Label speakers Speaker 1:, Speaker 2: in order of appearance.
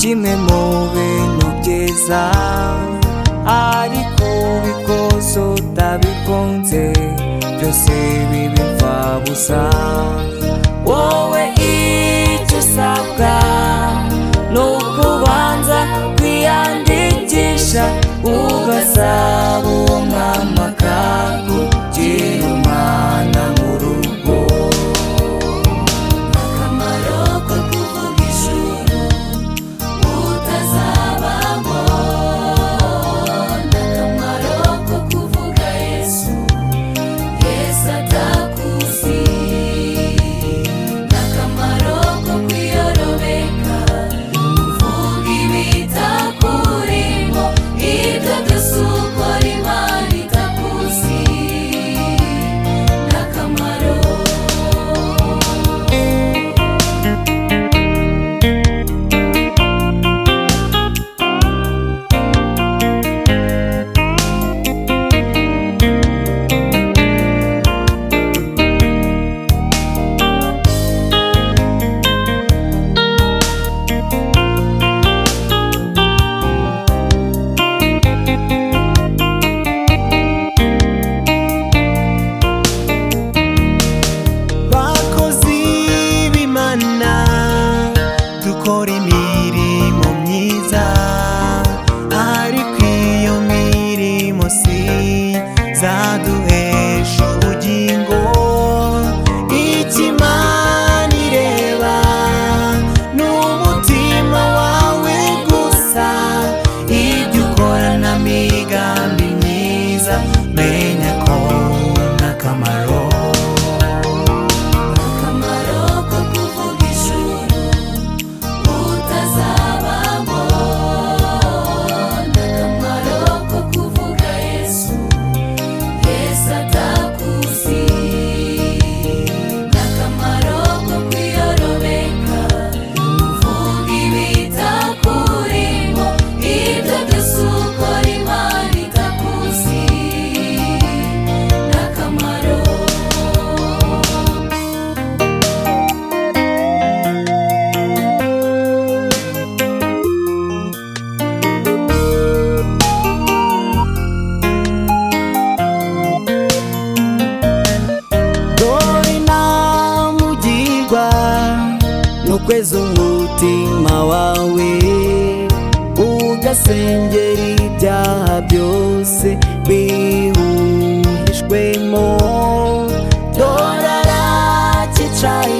Speaker 1: kimwe mu bintu byiza, ariko ubikoze utabikunze byose biba imfabusa. Wowe icyo usabwa ni ukubanza kwiyandikisha, ugasaba uwo mwami akakugira umwana mu rugo.
Speaker 2: Akamaro ko kuvuga ijuru utazabamo, n'akamaro ko kuvuga Yesu, Yesu atakuzi, n'akamaro ko kwiyorobeka uvuga ibitakurimo, ibyo byose ukora Imana itakuzi, n'akamaro.
Speaker 3: Bakozi b'Imana dukora imirimo myiza, ariko iyo mirimo si zaduhesha ubugingo. Icyo Imana ireba ni umutima wawe gusa, ibyo ukorana migambi myiza, menya ko n'akamaro.
Speaker 2: Akamaro ko kuvuga ijuru utazabamo, n'akamaro ko kuvuga Yesu, Yesu atakuzi, n'akamaro ko kwiyorobeka uvuga ibitakurimo, ibyo byose ukora Imana itakuzi, n'akamaro.
Speaker 1: Dore inama ugirwa n'ukweza umutima wawe, ugasengera ibyaha byose bihuhijwemo. Dore arakicaye